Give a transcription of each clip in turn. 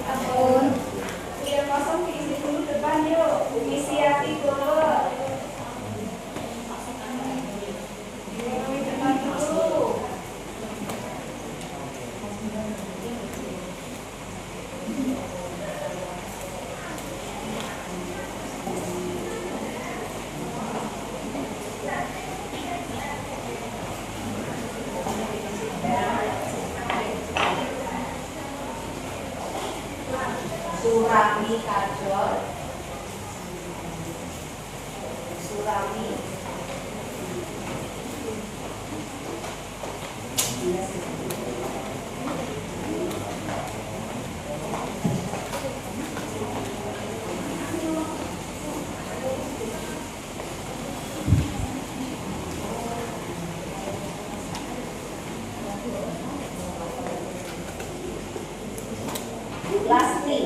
Ampun. Udah kosong diisi dulu depan yuk. Isi hati dulu. Depan dulu. Surami Kajol, Surami, Lasni.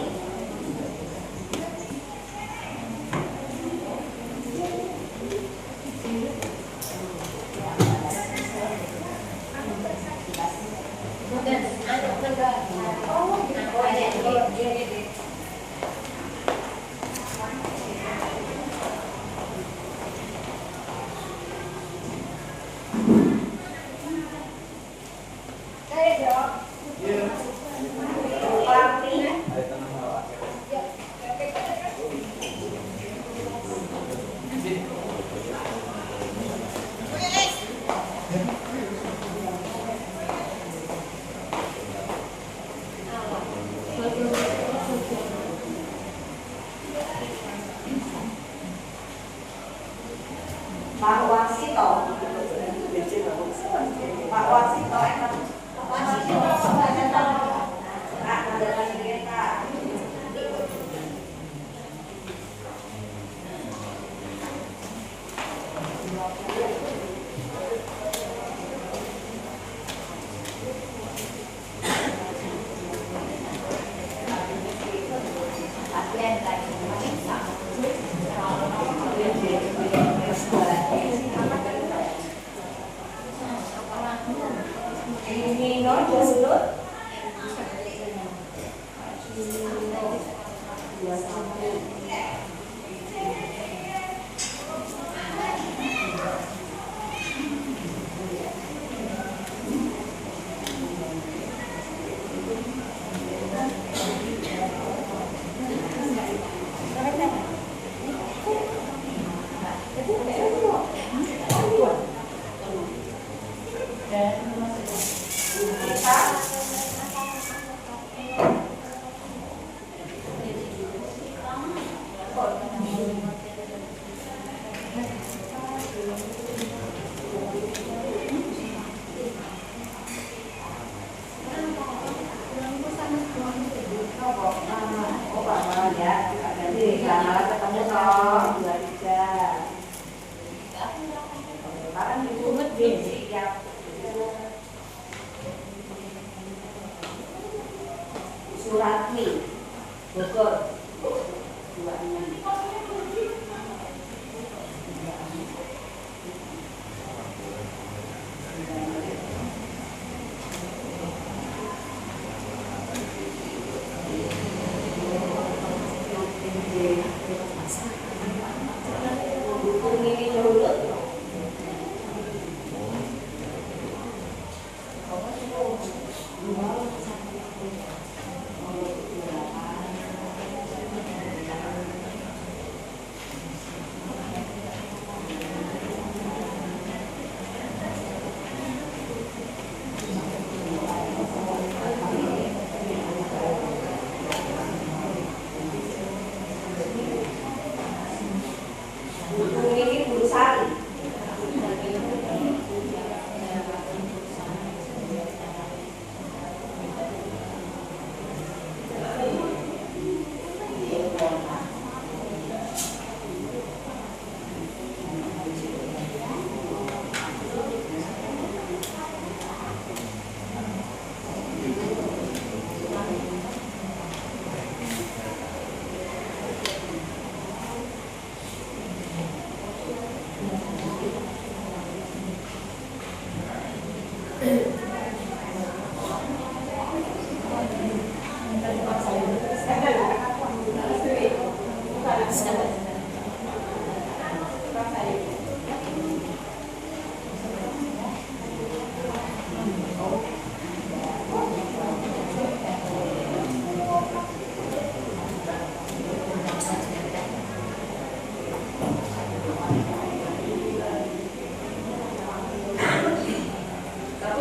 Pak Warsito. Pak Warsito. Ini dulu. Suratmi Bogor 26. Ini dulu. Ini Bulu Sari.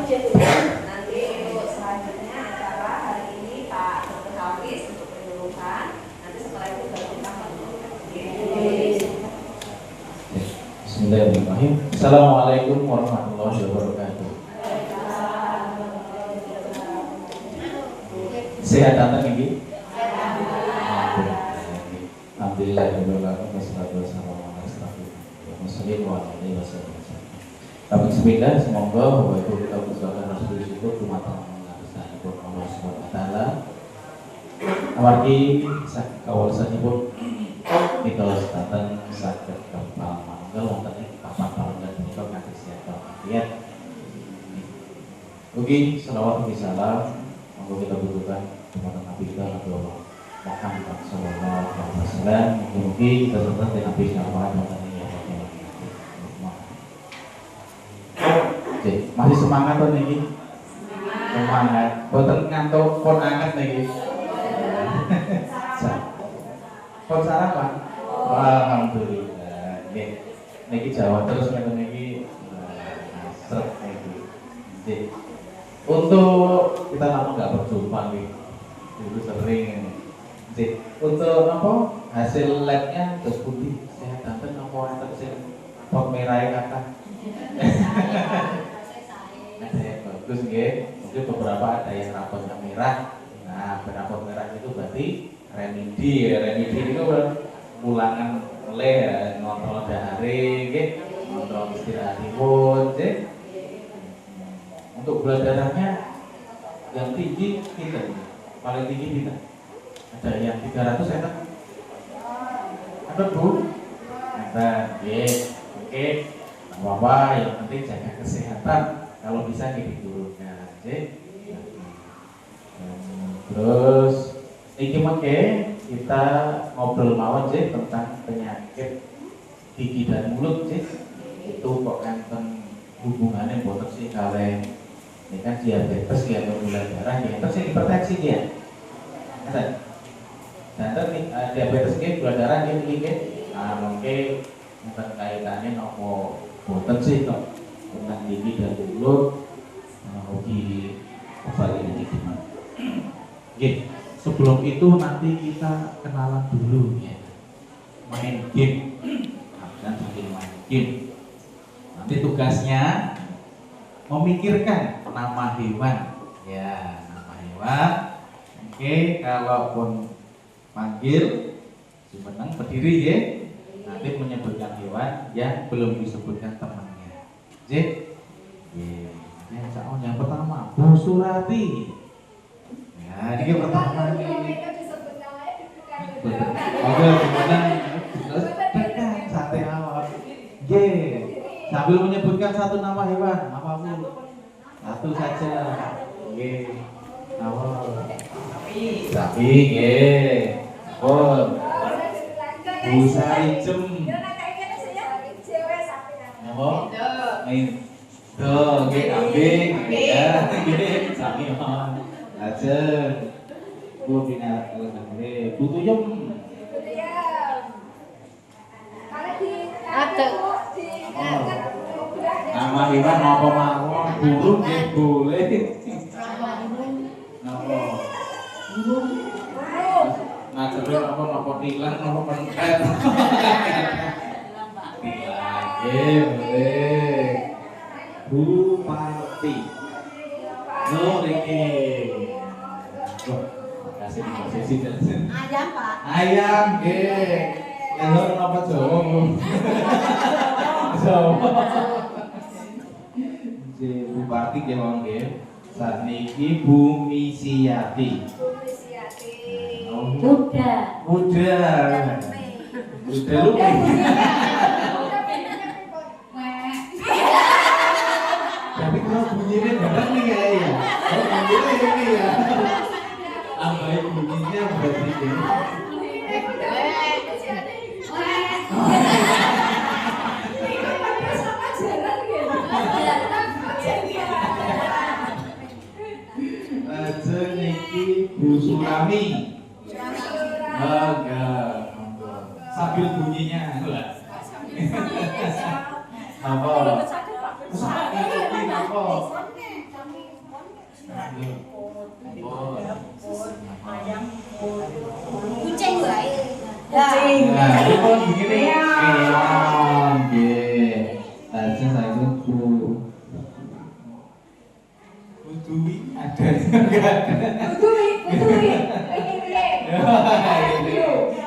Nanti untuk selanjutnya acara hari ini Pak Dr. Hafiz untuk penyuluhan. Nanti setelah itu baru kita Bismillahirrahmanirrahim. Assalamualaikum warahmatullahi wabarakatuh. Sehat datang ini? Alhamdulillah. Bismillah, semoga bahwa itu kita usahakan Rasul itu rumah tangga pun Allah SWT. Amargi awal saja pun kita datang sakit kepala mangga wonten ing papan palenggan menika kanthi siapa lihat. Ugi selawat ugi salam monggo kita butuhkan kepada Nabi kita Muhammad sallallahu alaihi wasallam. Mugi kita tetap dengan Nabi syafaat wonten ing masih semangat tuh nih, semangat. Boten ngantuk pun anget nih. Pun sarapan. Alhamdulillah. Niki Jawa terus ngeten niki seret niki. Untuk kita lama nggak berjumpa nih, dulu sering. Untuk apa hasil labnya terus putih sehat tanten apa enten sing pot merah kata. Ada yang bagus nggih. Mungkin beberapa ada yang rapotnya merah. Nah, rapot merah itu berarti remedi itu ulangan oleh ngontrol dahare nggih, ngontrol istirahatipun nggih. Untuk gula darahnya yang tinggi pinten? Paling tinggi pinten? Ada yang 300 enak? Ada Bu? Ada, nggih. Oke. Apa yang penting jaga kesehatan. Kalau bisa diturunkan nggih. Terus iki mengke kita ngobrol mawon sih tentang penyakit gigi dan mulut sih. Itu kok enten hubungannya boten sih kalih ini kan diabetes ya gula darah ya terus hipertensi dia. Dan diabetes ki gula darah ki iki nah mungkin kaitannya nopo boten sih kok tentang gigi dan mulut di apa ini gimana? Gitu. Sebelum itu nanti kita kenalan dulu ya. Main game. Dan sambil main game. Nanti tugasnya memikirkan nama hewan. Ya, nama hewan. Oke, kalaupun panggil sebenang berdiri ya. Nanti menyebutkan hewan yang belum disebutkan temannya. Jadi, yang pertama Bu Surati. Nah, ini pertama ini. Oke, gimana? Tekan sate awal. G. Sambil menyebutkan satu nama hewan, apa Bu? Satu saja. G. Awal. Sapi. G. Pun. Bu Sarijem. Apa? Tuh, G. Kambing. Ya, sapi mohon. Lajeng Bu Bina Bu Tuyem. Nama hewan apa mawon? Burung nggih boleh. Napa? Burung. Ngajeng apa tilang apa pentet. Tilang nggih boleh. Bupati. No iki. Kasih ayam Pak. Ayam nggih. Lha napa Jawa Bu? Jawa. Bupati nggih wong nggih. Sakniki Bumi Siati. Udah lu. Tapi kalau bunyinya benar nih ya. Kalau bunyinya ini ya. Ambil bunyinya berarti ini. Lajeng niki Bu Surami. Enggak. Sambil bunyinya enggak. Apa? Sakit apa? Kucing wae. Kucing. Nah, ini kok begini. Nggih. Lajeng saiki Kudui ada enggak? Kudui. Ini piye?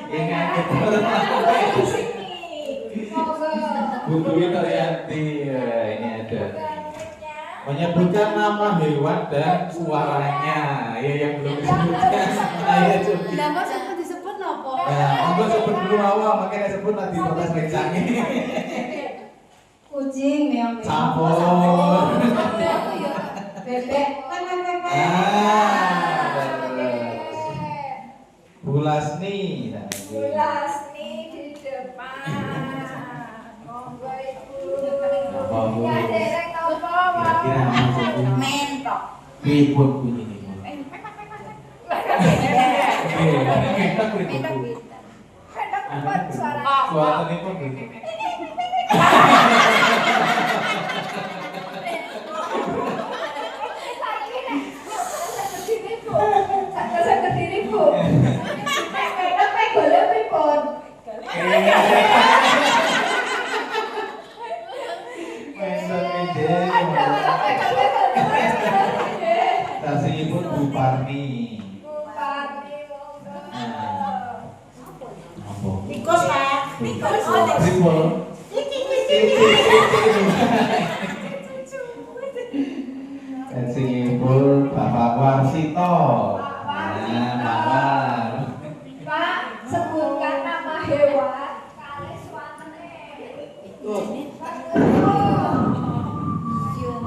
Ini ada. Di sini. Monggo. Kudui Torianti. Ini ada. Menyebutkan nama hewan dan suaranya. Ya yang belum disebutkan. Ayo coba. Lah kok sampe disebut napa? Nah, monggo sebut dulu awal, makanya sebut nanti protes rencangnya. Kucing yang Sampur. bebek. Bulasni. Bulasni di depan. Monggo Ibu. Apa, Bu? Ya derek napa? Kira-kira apa sih? Mentok. Ribut bunyi ini. Kita ribut. Mentok suara. Suara ini pun ribut. Saya berdiri Bu. Mentok golek pripun? Tasihipun Bu Parni. Bupati monggo. Apa? Tikus, Pak. Tikus. Ribut. Tasihipun Bapak Warsito. Nah, Mawar. Pak, sebutkan nama hewan kali suamene.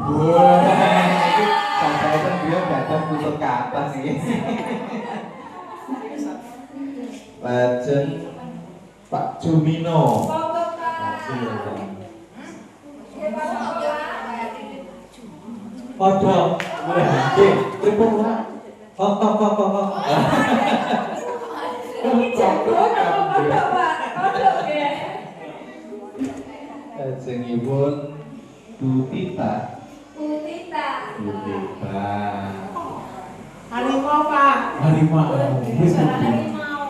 Wah, sampai kan dia datang putus ke atas nih. Lajeng Pak Jumino. Monggo Pak. Hewan apa? Kodok. Oke, pripun Pak? Kok. Ini jago apa kodok Pak? Kodok ya. Lajengipun Bu Tita. Utita. Bu Tita. Harimau, Pak. Harimau. Wis Harimau.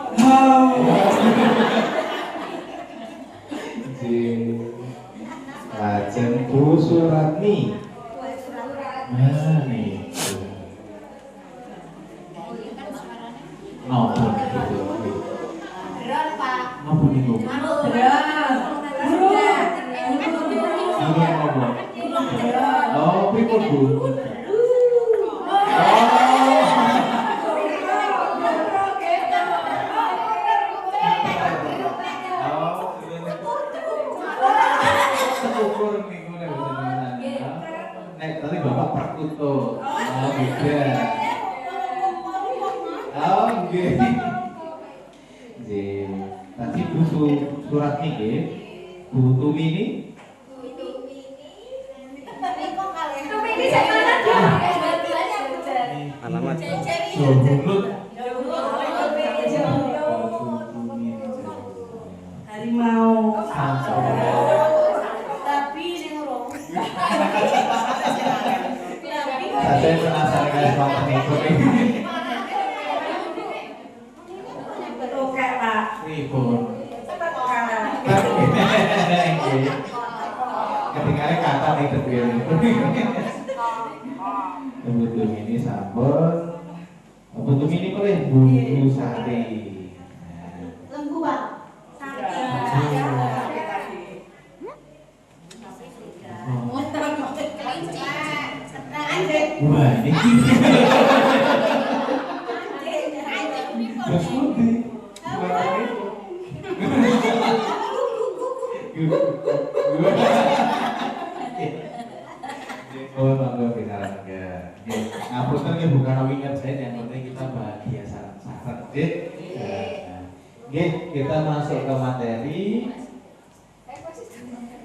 Lajeng Bu Suratni. Nah, nih. Nopo niku? Dron, Pak. Nopo niku? Burung nopo? Oh, pripun Bu? Syukur niku nek jenengan. Nek tadi Bapak perkutut. Oh, beda. Oh, nggih. Nggih. Tadi Bu Surat niki, Bu Tumini. Ini saya mana dong? Alamat Johunut. Harimau. Tapi sing ora. Saya penasaran kali sama niku. Oke, Pak. Pripun? Ketinggalan kata nih terbiar Butuh ini sampun. Butuh ini boleh bumbu sari. Lembu, Pak. Wah, ini terus putih. Oh, monggo binaran ya. Ngapunten nggih bukan winget saya, yang penting kita bahagia sareng-sareng, Dik. Nggih, kita masuk ke materi.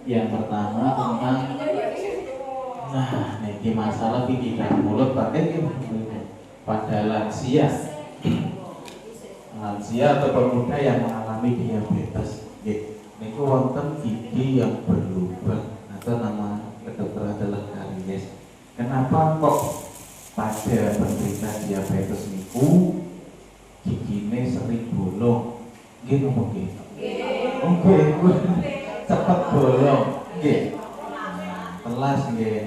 Yang pertama tentang niki masalah pikiran mulut pada lansia. Lansia atau pemuda yang mengalami diabetes. Nggih, niku wonten gigi yang berlubang atau nama kedokteran adalah karies. Kenapa kok pada penderita diabetes niku gigine sering bolong. Nggih napa nggih? Oke, cepet bolong. Nggih. Telas nggih.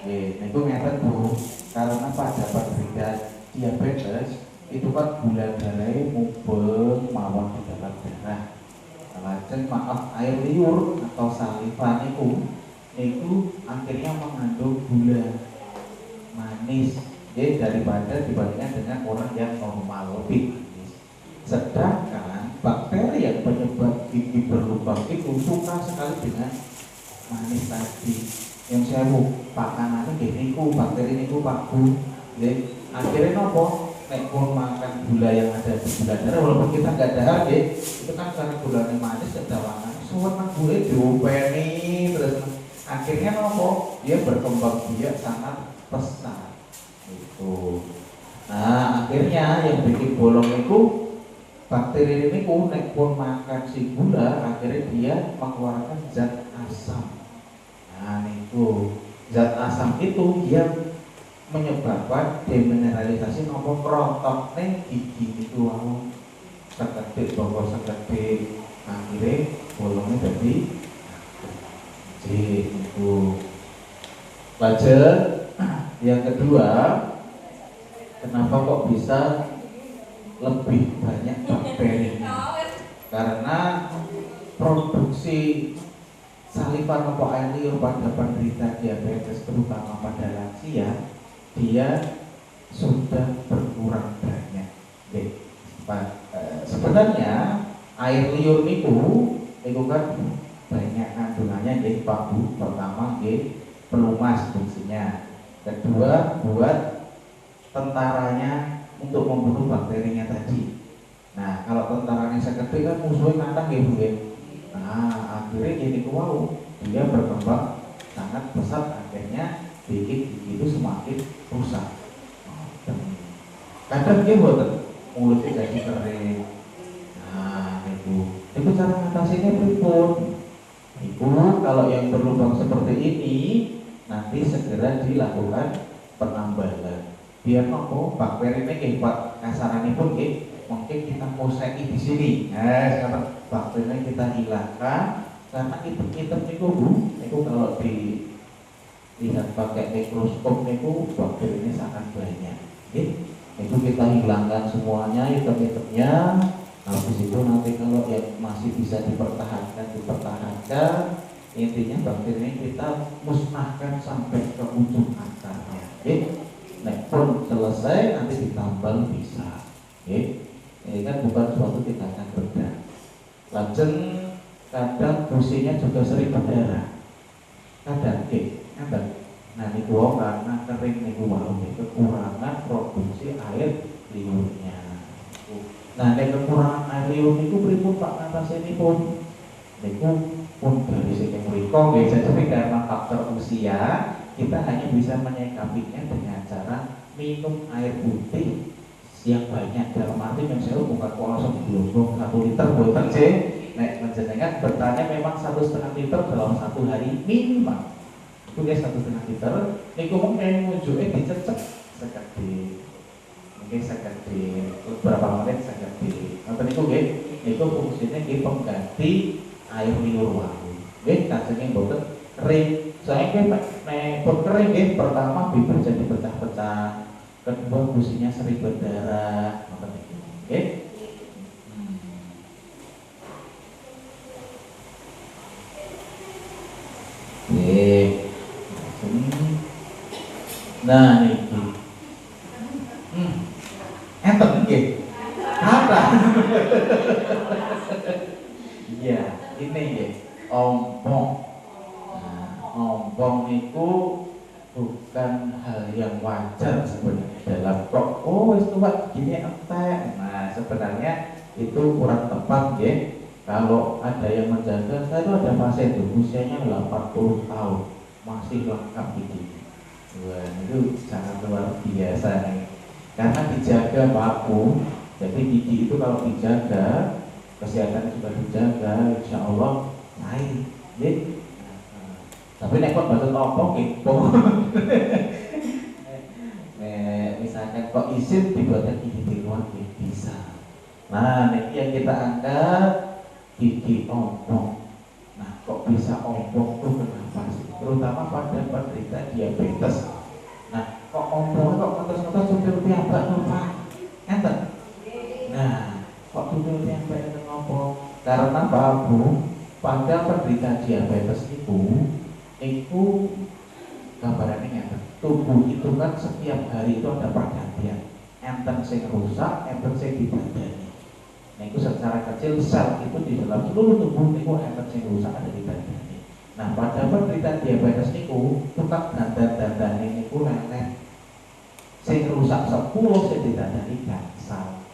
Nggih, niku ngeten Bu. Karena pada penderita diabetes itu kan gula darahnya mubeng mawon di dalam darah. Lajeng maaf air liur atau saliva niku akhirnya mengandung gula manis daripada dibandingkan dengan orang yang normal lebih manis. Sedangkan bakteri yang penyebab gigi berlubang itu suka sekali dengan manis tadi. Yang saya pakanane nggih niku bakteri niku Pak Bu. Akhirnya nopo? Nek pun makan gula yang ada di gula darah walaupun kita nggak dahar itu kan karena gulanya manis kedawangan suwet gula diopeni terus akhirnya nopo dia berkembang biak sangat pesat itu. Nah akhirnya yang bikin bolong itu bakteri ini nek pun makan si gula akhirnya dia mengeluarkan zat asam. Nah itu zat asam itu dia menyebabkan demineralisasi nopo kerontok neng gigi itu wow seketik bahwa seketik akhirnya bolongnya jadi itu. Lanjut yang kedua, kenapa kok bisa lebih banyak bakterinya? Karena produksi saliva nopo air liur pada penderita diabetes terutama pada lansia dia sudah berkurang banyak. Sebenarnya air liur niku kan banyak kandungannya Pak Bu. Pertama pelumas fungsinya. Kedua buat tentaranya untuk membunuh bakterinya tadi. Nah kalau tentaranya seketik kan musuhnya kandang Bu. Nah akhirnya gini wow dia berkembang sangat pesat akhirnya bikin gigi itu semakin rusak. Kadang dia buat mulutnya jadi kering. Nah itu cara mengatasinya pripun? Itu kalau yang berlubang seperti ini nanti segera dilakukan penambalan. Biar nopo bakteri ini Pak kasarannya pun mungkin kita museki di sini. Nah sekarang bakteri kita hilangkan karena hitam itu Bu. Itu kalau lihat pakai mikroskop niku bakteri ini sangat banyak. Itu kita hilangkan semuanya hitam-hitamnya. Habis itu nanti kalau yang masih bisa dipertahankan. Intinya bakteri ini kita musnahkan sampai ke ujung akarnya. Nek pun selesai nanti ditambal bisa. Ini kan bukan suatu tindakan berat. Lajeng kadang fungsinya juga sering berdarah. Kadang nah niku karena kering niku kekurangan produksi air liurnya. Nah nek kekurangan air liur niku pripun Pak ngatasinipun? Niku pun dari segi mriko nggih jadi karena faktor usia kita hanya bisa menyikapinya dengan cara minum air putih yang banyak dalam arti yang saya bukan langsung diomong 1 liter boten sih. Nek panjenengan bertanya memang 1,5 liter dalam 1 hari minimal. Itu guys 1,5 liter. Niku mungkin wujudnya dicecek sekedhik. Mungkin sekedhik beberapa menit sekedhik. Nanti niku guys, itu fungsinya pengganti air liur wau. Nggih, kajenge boten kering. Saya nek pun kering nggih pertama bibir jadi pecah-pecah. Kedua fungsinya sering berdarah. Ngoten niku. Nggih. Nah niki enten nggih apa? Iya ini nggih ompong. Nah ompong niku bukan hal yang wajar sebenarnya dalam kok wis tuwek gini entek. Nah sebenarnya itu kurang tepat nggih. Kalau ada yang menjaga, saya itu ada pasien usianya 80 tahun masih lengkap gigi. Wah, itu sangat luar biasa nih. Karena dijaga Pak Bu. Jadi gigi itu kalau dijaga, kesehatan juga dijaga, insya Allah naik. Tapi nek kok bahasa topong gitu. kok izin dibuatkan gigi tiruan bisa. Nah, ini yang kita angkat gigi ompong. Nah, kok bisa ompong tuh kenapa sih? Terutama pada penderita diabetes. Nah, kok ompong kok ngetes-ngetes supir piyambak tuh Pak? Enten. Nah, kok supir piyambak itu ompong? Karena Pak Bu, pada penderita diabetes itu gambarannya ngeten. Tubuh itu kan setiap hari itu ada pergantian. Enten sing rusak, enten sing dibadani. Nah, itu secara kecil sel itu di dalam seluruh tubuh itu enten sing rusak ada di badani. Nah, pada penderita diabetes itu tukang dandan itu lelet. Sing rusak 10 sing didandani gansal.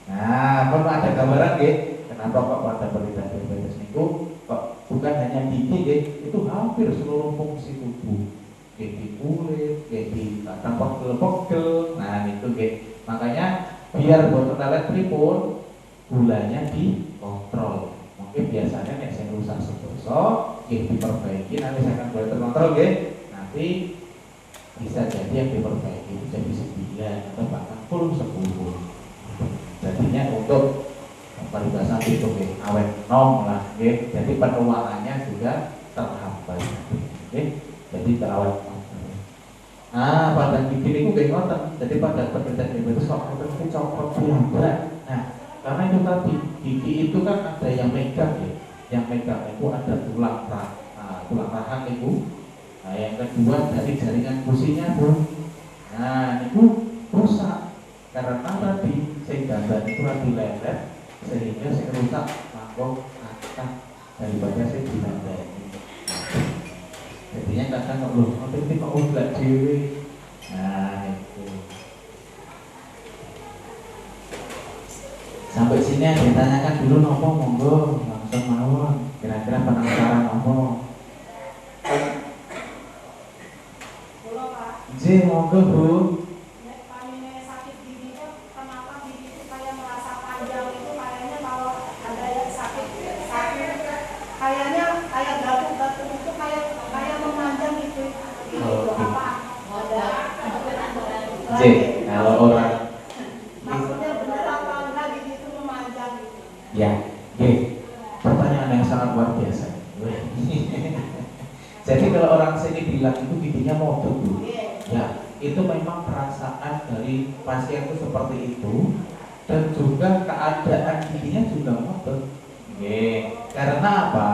Nah, perlu ada gambaran nggih? Kenapa kok pada penderita diabetes itu kok bukan hanya gigi nggih, itu hampir seluruh fungsi tubuh. Di kulit, di tampak pegel-pegel. Nah, itu nggih. Makanya biar boten lelet pripun, gulanya dikontrol. Mungkin biasanya nek sing rusak sedoso nggih diperbaiki, nanti saya akan boleh terkontrol nggih. Nanti bisa jadi yang diperbaiki itu jadi 9 atau bahkan full 10. Jadinya untuk peribahasa itu nggih awet nom lah nggih. Jadi penuaannya juga terhambat. Nggih. Jadi terawat. Nah, pada gigi ini gue ngotot. Jadi pada penderita diabetes kok itu copot piyambak. Nah, karena itu tadi gigi itu kan ada yang megang ya. Yang megang itu ada tulang rahang itu. Nah, yang kedua dari jaringan fusinya tuh. Nah, itu rusak. Karena tadi sehingga itu lagi lelet sehingga sing rusak mangkok atas daripada sing dilandani. Jadinya kadang kok loh, nanti kok udah dewe. Nah itu. Sampai sini yang ditanyakan dulu nopo monggo langsung mawon. Kira-kira penasaran nopo? J monggo Bu. Sakit gigi itu kenapa gigi itu kayak merasa panjang itu kayaknya kalau ada yang sakit kayaknya kayak gatuk-gatuk itu kayak memanjang gitu. Apa? J, kalau orang Maksudnya benar apa enggak gigi itu memanjang? ya, G, pertanyaan yang sangat luar biasa. Jadi kalau orang sini bilang itu giginya modok Bu, ya itu memang perasaan dari pasien itu seperti itu dan juga keadaan giginya juga modok. Karena apa?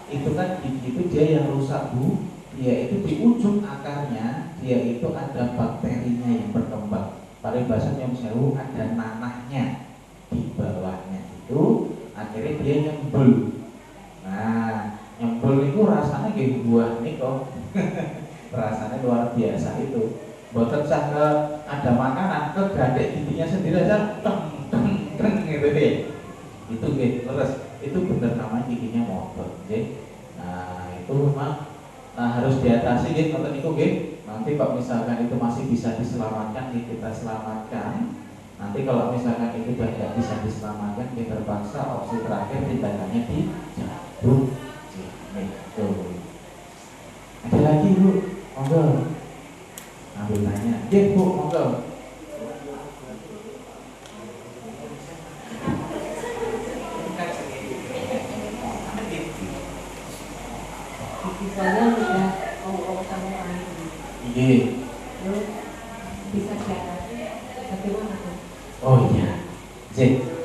Itu kan gigi itu dia yang rusak Bu, dia itu di ujung akarnya dia itu ada bakterinya yang berkembang. Paling bahasa yang sewu ada nanahnya di bawahnya itu, akhirnya dia nyembul. Nah, nyembul itu rasanya kayak buah nih kok. Rasanya luar biasa itu. Boten sah ke ada makanan ke gadek giginya sendiri aja teng gitu deh. Itu gitu terus itu benar namanya giginya modok. Nah, itu memang harus diatasi gitu atau itu gitu. Nanti kalau misalkan itu masih bisa diselamatkan, kita selamatkan. Nanti kalau misalkan itu tidak bisa diselamatkan, kita terpaksa opsi terakhir tindakannya dicabut. Itu. Ada lagi Bu, monggo. Ambil tanya. Bu, monggo. Saya sudah ngomong sama air. Iya. Terus bisa jalan. Bagaimana tuh? Oh iya.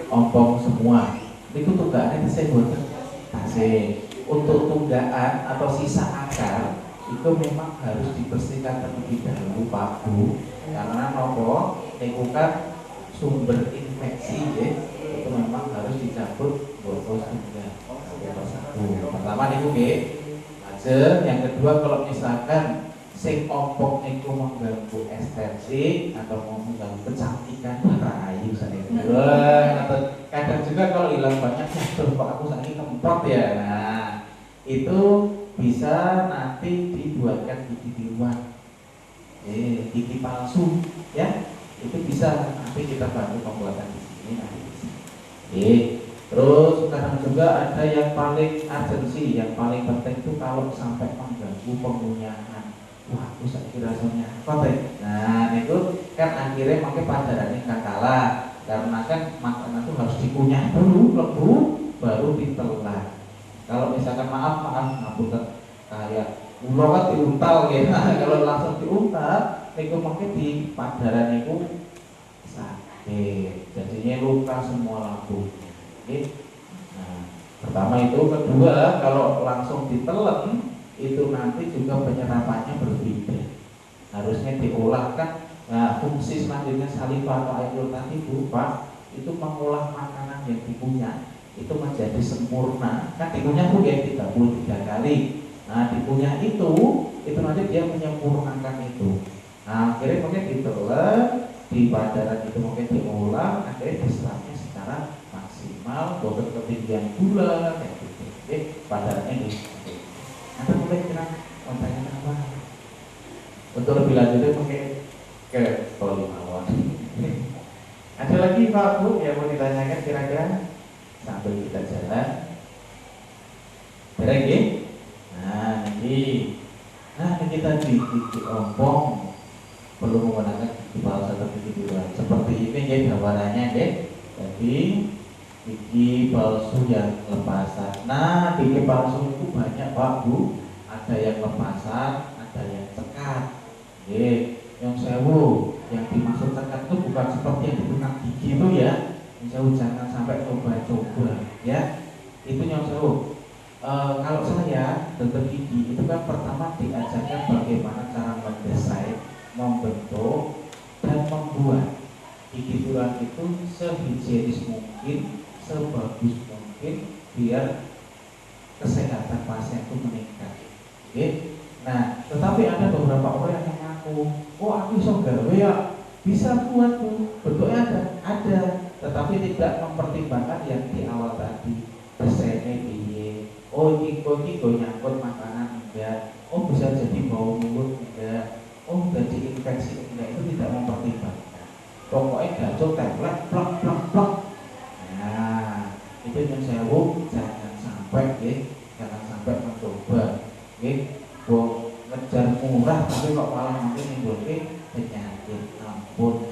Ompong semua. Itu tunggakannya bisa buat tasik. Untuk tunggaan atau sisa akar itu memang harus dibersihkan terlebih dahulu Pak Bu. Karena nopo lingkungan sumber infeksi itu memang harus dicabut botol tunggal. Pertama niku nggih. Yang kedua kalau misalkan sing ompong itu mengganggu estetik atau mau mengganggu kecantikan rayu atau kadang juga kalau hilang banyak kok aku sakit kempot ya. Nah itu bisa nanti dibuatkan gigi tiruan, gigi palsu ya, itu bisa nanti kita bantu pembuatan di sini nanti bisa. Terus sekarang juga ada yang paling urgensi, yang paling penting itu kalau sampai mengganggu pengunyahan wah aku sakit rasanya kotek. Nah itu kan akhirnya pakai padaran yang kalah, karena kan makanan itu harus dikunyah dulu lebu baru ditelan. Kalau misalkan maaf ngapunten kayak ulo kan diuntal ya. Kalau langsung diuntal niku mungkin di padaran niku sakit, jadinya luka semua lambungnya. Nah, pertama itu, kedua kalau langsung ditelen itu nanti juga penyerapannya berbeda. Harusnya diolah kan. Nah, fungsi selanjutnya saliva atau air liur tadi Bu, Pak, itu mengolah makanan yang dikunyah itu menjadi sempurna. Kan dikunyah Bu ya 33 kali. Nah, dikunyah itu nanti dia menyempurnakan itu. Nah, akhirnya mungkin ditelan, di padaran itu mungkin diolah, akhirnya diserapnya secara maksimal, bukan ketinggian gula kayak gitu. Jadi padarannya di. Nanti mulai kira kontennya apa? Untuk lebih lanjutnya mungkin ke Polimawan. Ada lagi Pak Bu yang mau ditanyakan kira-kira sambil kita jalan? Ada lagi? Nah ini tadi gigi ompong perlu menggunakan gigi palsu atau gigi tiruan. Seperti ini ya gambarannya deh. Jadi gigi palsu yang lepasan. Nah gigi palsu itu banyak Pak Bu. Ada yang lepasan, ada yang cekat. Yang sewu, yang dimaksud cekat itu bukan seperti yang dikenal gigi itu ya. Yang sewu jangan sampai coba-coba ya. Itu yang sewu. Kalau saya dokter gigi itu kan pertama diajarkan bagaimana cara mendesain, membentuk dan membuat gigi tiruan itu sehigienis mungkin, sebagus mungkin biar kesehatan pasien itu meningkat. Oke. Nah, tetapi ada beberapa orang yang mengaku, oh aku bisa gawe ya, bisa buat Bu, bentuknya ada, tetapi tidak mempertimbangkan yang di awal tadi, desainnya piye. Oh ini nyangkut makanan enggak, oh bisa jadi bau mulut enggak, oh jadi infeksi enggak, itu tidak mempertimbangkan. Pokoknya gacor template plak. Nah itu yang saya jangan sampai jangan sampai mencoba ngejar murah tapi kok malah mungkin menimbulkan penyakit. Ampun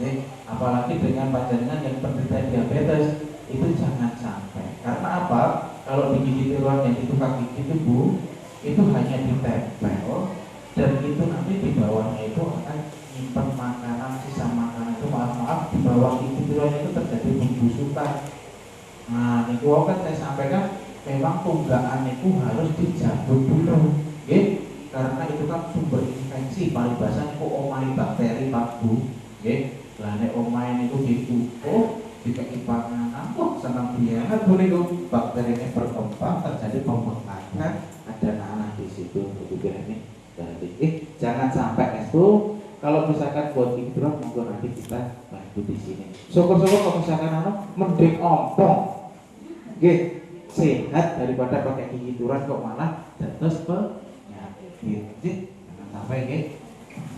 apalagi dengan panjenengan yang penderita diabetes, itu jangan sampai. Karena apa? Kalau di gigi tiruan yang di tukang gigi itu Bu, itu hanya ditempel dan itu nanti di bawahnya itu akan nyimpan makanan, sisa makanan itu maaf di bawah gigi tiruan itu terjadi pembusukan. Nah, ini kan saya sampaikan memang tunggakan itu harus dijabut dulu, karena itu kan sumber infeksi, paling bahasa itu omai bakteri Pak Bu, Lane omai itu ditutup dikai panganan, senang biar boleh bakteri ini berkembang, terjadi pembengkakan, ada nanah di situ. Begitu ini. Jadi jangan sampai itu. Kalau misalkan buat tiduran, monggo nanti kita bantu di sini. Syukur-syukur kalau misalkan mending ompong, sehat daripada pakai gigi tiduran kok malah terus penyakit. Jangan sampai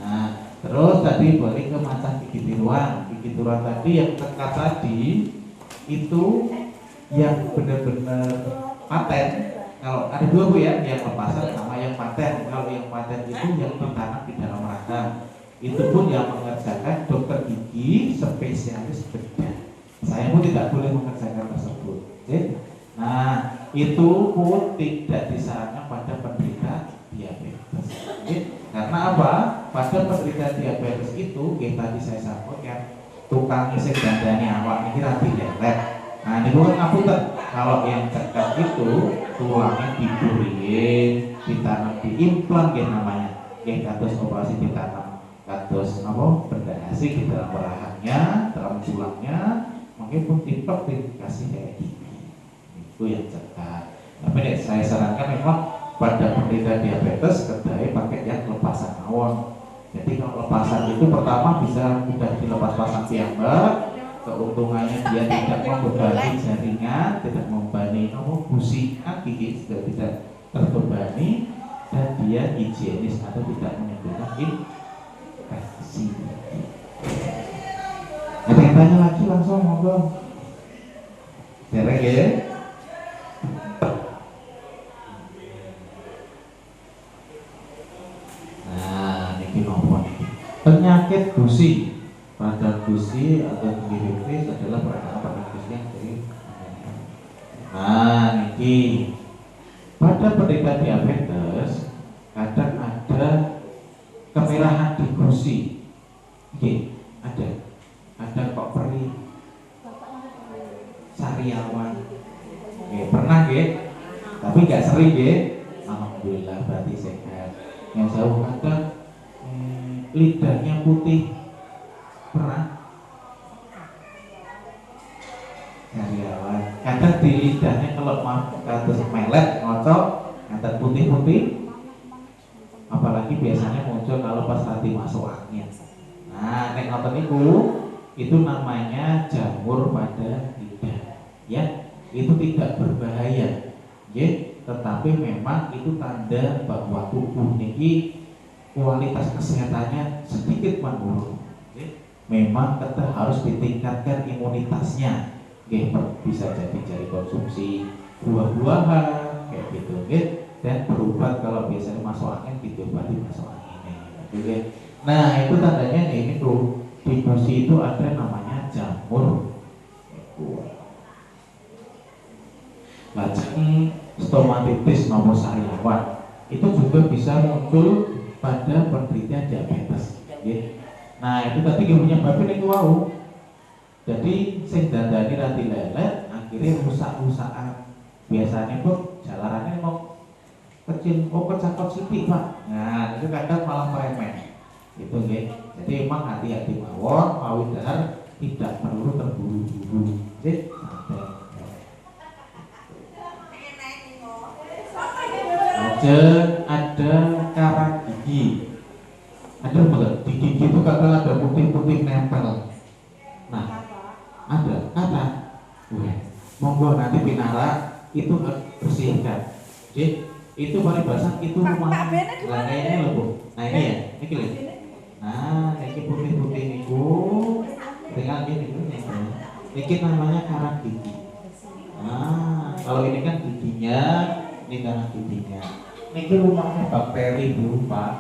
Nah, terus tadi balik ke masalah gigi tiruan. Gigi tiruan tadi yang cekat tadi itu yang benar-benar paten. Kalau ada dua Bu ya, yang lepasan sama yang paten. Kalau yang paten itu yang ditanam di dalam rahang. Itu pun yang mengerjakan dokter gigi spesialis bedah. Saya pun tidak boleh mengerjakan tersebut. Nah, itu pun tidak disarankan pada penderita diabetes. Karena apa? Pada penderita diabetes itu tadi saya sampaikan tukang isi dandani awak ini rapi lelet. Nah ini bukan ngapunten. Kalau yang cekat itu tulangnya diburiin, ditanam di implan namanya. Kados operasi ditanam kados berdasi di dalam rahangnya, dalam tulangnya, mungkin pun tipe dikasih kayak gini. Itu yang cekat. Tapi saya sarankan memang pada penderita diabetes kedai pakai yang lepasan mawon. Jadi kalau lepasan itu pertama bisa mudah dilepas pasang piyambak. Keuntungannya dia tidak membebani jaringan, tidak membebani busikan gigi juga tidak terbebani, dan dia higienis atau tidak menimbulkan infeksi. Ada yang tanya lagi langsung monggo. Derek ya. Penyakit gusi pada gusi atau diabetes adalah pada gusi yang dari. Nah, ini pada penderita diabetes kadang ada kemerahan di gusi. Oke, ada kok perih, sariawan. Oke, pernah nggih? Tapi nggak sering nggih. Alhamdulillah berarti sehat. Yang jauh kadang lidahnya putih, pernah? Sariawan. Kadang di lidahnya kalau kados melet ngocok, kadang putih-putih. Apalagi biasanya muncul kalau pas hati masuk angin. Nah, nek ngoten itu namanya jamur pada lidah. Ya, itu tidak berbahaya. Ya, tetapi memang itu tanda bahwa tubuh niki kualitas kesehatannya sedikit menurun. Memang kita harus ditingkatkan imunitasnya. Bisa jadi dari konsumsi buah-buahan kayak gitu, dan berobat kalau biasanya masuk angin diobati masuk angin. Nah, itu tandanya ini tuh di gusi itu ada namanya jamur. Lajeng stomatitis maupun sariawan itu juga bisa muncul pada penderita diabetes. Nah, itu tadi penyebabnya itu wow. Jadi sing dandani rati lelet akhirnya rusak-rusakan. Biasanya kok jalarannya mau kecil, kecakot sithik, Pak. Nah, itu kadang malah meremeh. Itu nggih. Jadi emang hati-hati mawon, mawi dahar tidak perlu terburu-buru. Nggih, santai. Ada karang gigi. Ada enggak? Di gigi itu kadang ada putih-putih nempel. Nah, ada. Monggo nanti pinara itu bersihkan. Oke, itu mari basah itu rumahnya. Nah, ini loh, Bu. Nah, ini ya, ini lihat. Nah, ini putih-putih niku. Dengan ini ini namanya karang gigi. Nah, kalau ini kan giginya, ini karang giginya. Ini rumahnya bakteri dulu, Pak.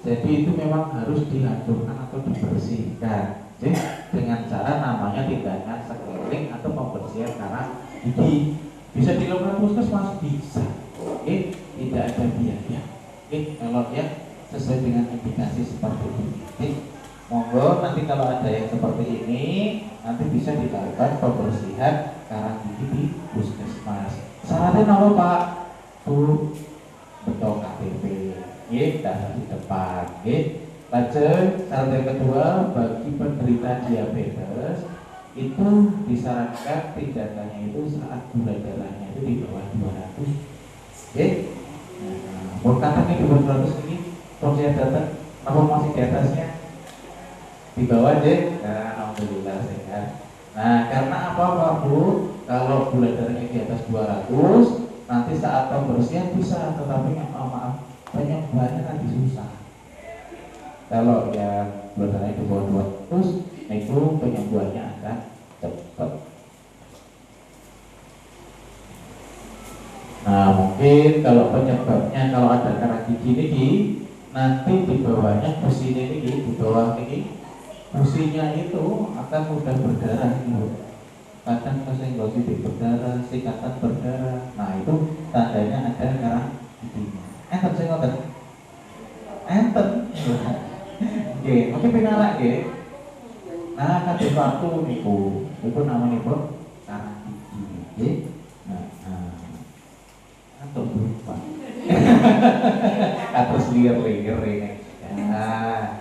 Jadi itu memang harus dihancurkan atau dibersihkan. Dengan cara namanya tindakan scaling atau pembersihan karang gigi. Bisa dilakukan puskesmas bisa. Tidak ada biaya. Kalau ya sesuai dengan indikasi seperti ini. Monggo nanti kalau ada yang seperti ini nanti bisa dilakukan pembersihan karang gigi di puskesmas. Syaratnya apa, Pak? Bu, betul KTP. Daftar di depan. Lajeng syarat yang kedua bagi penderita diabetes itu disarankan tindakannya itu saat gula darahnya itu di bawah 200. Mau katanya di bawah 200 ini porsinya datang, apa masih di atasnya? Di bawah deh. Nah, alhamdulillah sehat. Nah, karena apa Pak Bu? Kalau gula darahnya di atas 200, nanti saat pembersihan bisa, tetapi maaf penyembuhannya nanti susah. Kalau yang gula darahnya di bawah 200, itu penyembuhannya akan cepat. Nah, mungkin kalau penyebabnya kalau ada karang gigi ini nanti di bawahnya fusi ini di bawah ini fusinya itu akan mudah berdarah gitu. Kadang kesenggol di berdarah, sikatan berdarah. Nah, itu tandanya ada karang giginya. Enten sing ngoten. Enten. Nggih, mungkin pinara nggih. Nah, kadhe waktu niku, itu namanya Bu karang gigi. Nggih. Atau lupa. Atus liar-liar ini. Nah,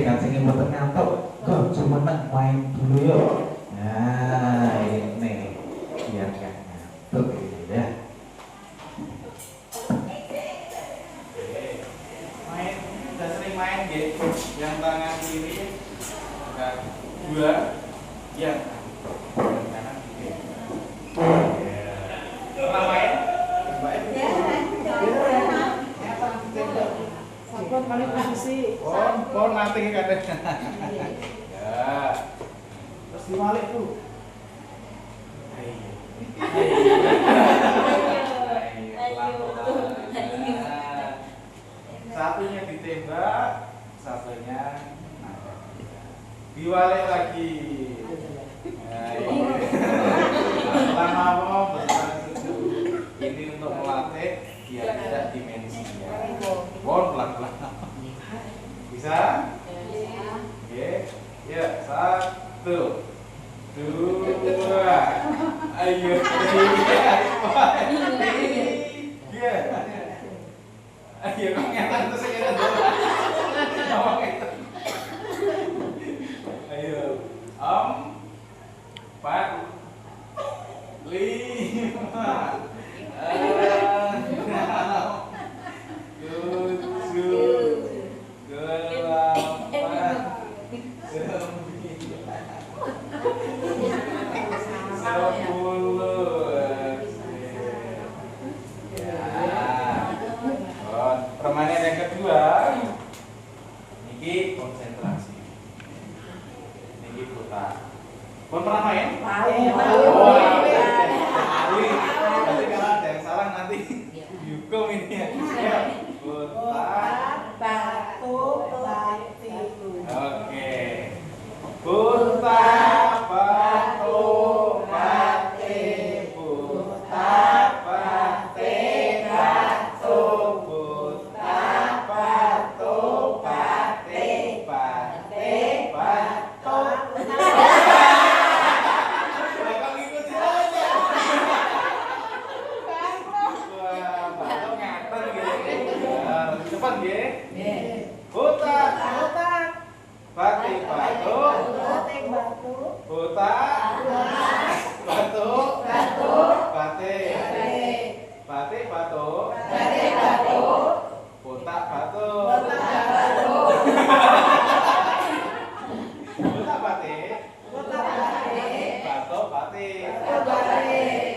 kan sing mboten ngantuk, kok cuma main dulu yuk. Nah, ini biar gak ngantuk ya. Main, udah sering main gitu. Yang tangan kiri agak dua, yang kanan kiri. Pernah main? Sampun kali posisi. Oh nanti kadang. Ya. Terus dibalik tuh. Satunya ditembak, satu Diwalik lagi. Nah, ini. Lama mau ini untuk melatih biar tidak dimensinya. Pelan-pelan. Bisa? Oke. Ya, 1, 2. Ayo. 3. Ayo, ngetan terus ya. Ayo. 4, 5, 10 yang kedua, niki konsentrasi, niki putar. Pun pernah main? Oh, nanti kalau ada yang salah nanti dihukum ini ya. Ya, putar. Batu, batu. Oke. Putar, batu, batu. Putar, batu, batu. Putar, batu, batu, batu. Bakal ngikutin aja. Wah, batu ngaten gitu. Nah, lebih cepat ya. Putar, batu, batu. Putar, batu, bate, bate, batu, putar, batu, putar, bate, batu, bate,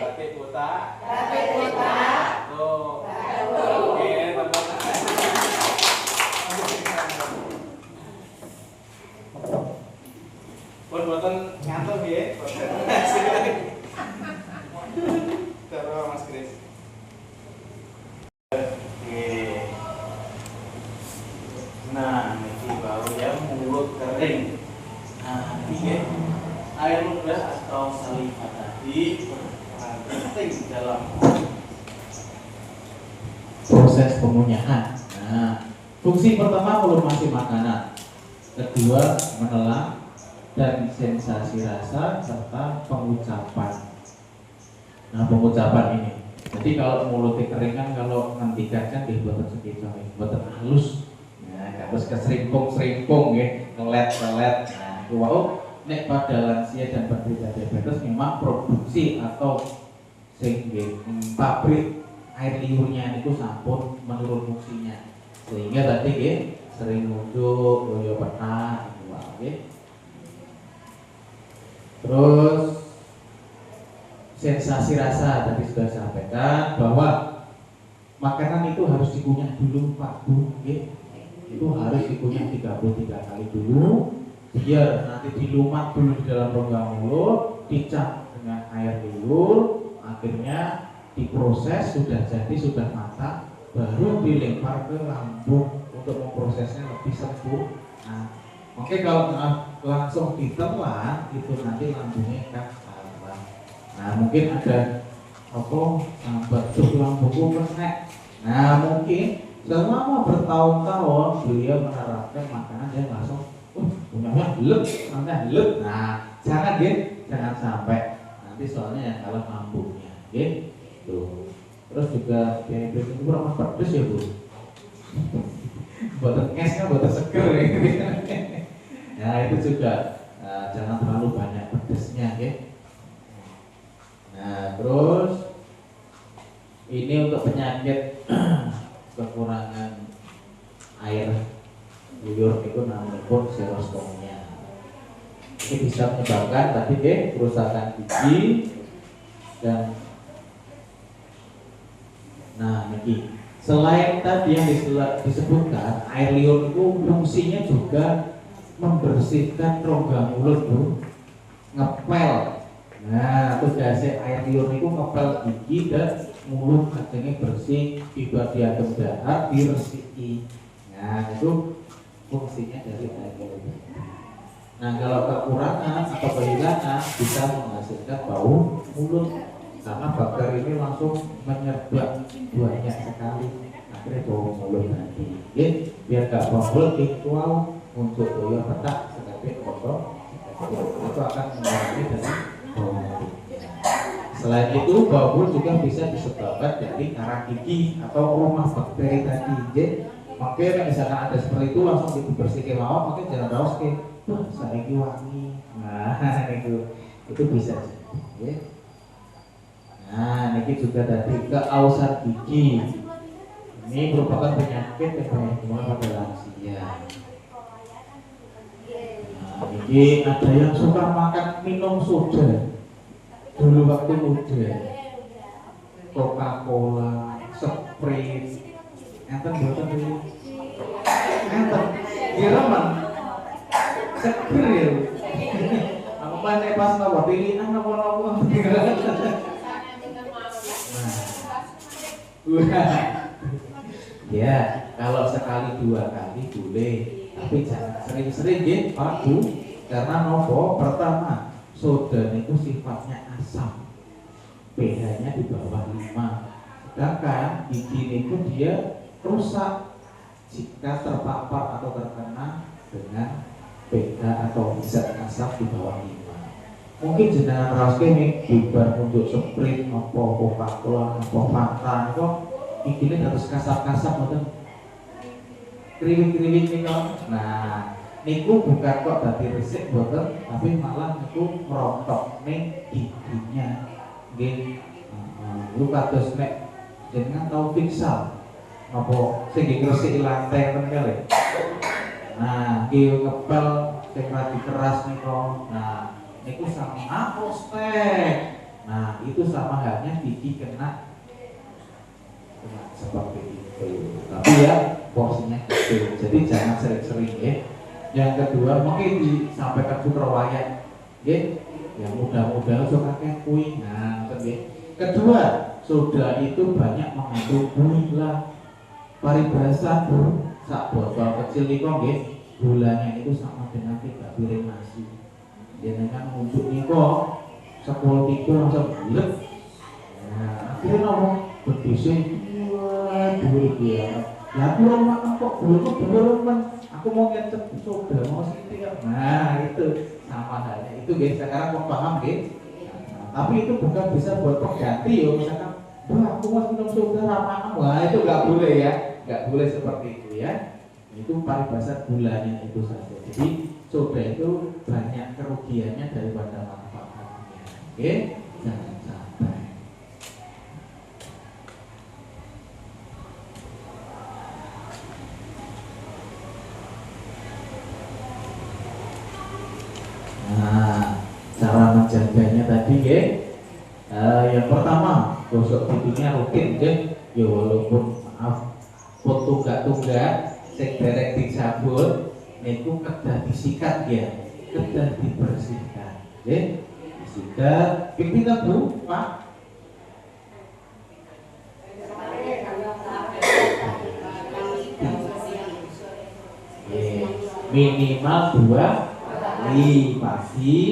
bate, putar, batu. Oke, teman-teman. Pun buatan ngantuk ya. Terus Mas Kris. Oke. Nah, ini baru yang mulut kering. Nah, ini ya. Air ludah atau saliva tadi penting dalam proses pengunyaan. Nah, fungsi pertama melumasi makanan, kedua menelan dan sensasi rasa serta pengucapan. Nah, pengucapan ini. Jadi kalau mulutnya kering kan kalau ngantikan kan dibuat segitu, buat halus. Nah, harus keserimpung-serimpung ya, ngelet-ngelet. Nah, itu wow. Nek pada lansia dan penderita diabetes memang produksi atau pabrik air liurnya itu sampun menurun fungsinya, sehingga tadi ya sering muncul loyo pernah gitu, ya. Terus sensasi rasa tadi sudah sampaikan bahwa makanan itu harus dikunyah dulu 4 Bu, ya. Itu harus dikunyah 33 kali dulu biar nanti dilumat dulu di dalam rongga mulut, dicap dengan air liur, akhirnya diproses sudah jadi, sudah matang, baru dilempar ke lambung untuk memprosesnya lebih sempurna. Oke, kalau langsung ditelan itu nanti lambungnya akan salah. Nah, mungkin ada apa sambat lambungku kenek. Nah, mungkin selama bertahun-tahun beliau menerapkan makanan yang langsung punyanya lep. Nah, jangan sampai nanti soalnya yang kalah lambungnya, gitu. Terus juga diabetes itu kurang pedes ya Bu. Buatan esnya buatan seger ya. Nah, itu juga jangan terlalu banyak pedesnya, ya. Nah, terus ini untuk penyakit kekurangan air liur itu namanya serostomia. Ini bisa menyebabkan tadi kerusakan gigi dan nah ini selain tadi yang disebutkan air liur itu fungsinya juga membersihkan rongga mulut Bu, ngepel. Nah, tugasnya air liur itu ngepel gigi dan mulut kacangnya bersih, tiba diadem dahar diresiki. Nah, itu fungsinya dari air liur. Nah kalau kekurangan atau kehilangan bisa menghasilkan bau mulut karena bakteri ini langsung menyergap banyak sekali, akhirnya bau mulut tadi. Ya, biar gak bau ritual untuk toyo petak sebagai kotor itu akan mengurangi dari bau mulut. Selain itu bau mulut juga bisa disebabkan dari karang gigi atau rumah bakteri tadi. Jadi makanya misalkan ada seperti itu langsung dibersihkan mawar, makanya jangan rawas ke wah saiki wangi. Nah itu bisa ya. Nah ini juga tadi keausan gigi. Ini merupakan penyakit yang banyak dimulai pada lansia. Nah, ini ada yang suka makan minum soda dulu waktu muda, Coca-Cola, Sprite, enten boten iki. Enten diraman. Seger ya. Aku panen pas nomor pilihan apa-apa. Ya, kalau sekali dua kali boleh, tapi jangan sering-sering ya, Pak Bu. Karena nopo pertama, soda itu sifatnya asam, pH-nya di bawah 5. Sedangkan gigi itu dia rusak jika terpapar atau terkena dengan pH atau zat asam di bawah 5. Mungkin jenengan raske nih bubar untuk Sprite, apa Coca-Cola, apa Fanta, itu giginya harus kasar-kasar, betul. Kriwik-kriwik nih kan. Nah, niku bukan kok dadi resik boten, tapi malah niku merontok ning giginya. Nggih. Lu kados nek jenengan tau piksal napa sing gresik lantai ten kale. Nah, ki ngepel sing radi keras niku. Nah, niku sama apostek. Nah, itu sama halnya gigi kena seperti itu. Tapi ya porsinya kecil. Jadi jangan sering-sering ya. Yang kedua mungkin disampaikan putra wayang, ya, yang mudah-mudahan suka kakek kuing. Nah, kedua, soda itu banyak mengandung gula. Paribasa sak botol kecil itu, ya, gulanya itu sama dengan 3 piring nasi. Jangan untuk niko 10 langsung bulet. Nah, akhirnya ngomong berdisi, wah, dulu dia. Ya aku rumah kok belum aku mau ngecek soda mau sekitar. Nah itu sama halnya itu guys, sekarang mau paham guys. Nah, tapi itu bukan bisa buat pengganti ya, misalkan wah aku mau minum soda ramah, wah itu nggak boleh ya, nggak boleh seperti itu ya. Itu paribasa gulanya itu saja. Jadi soda itu banyak kerugiannya daripada manfaatnya. Oke, jangan sampai. Nah, cara menjaganya tadi ya, yang pertama gosok giginya rutin ya, ya walaupun maaf pun tunggak-tunggak, sing derek dicabut, niku kedah disikat ya, kedah dibersihkan, ya, disikat. Pimpinan Bu, Pak. Minimal 2 kali pagi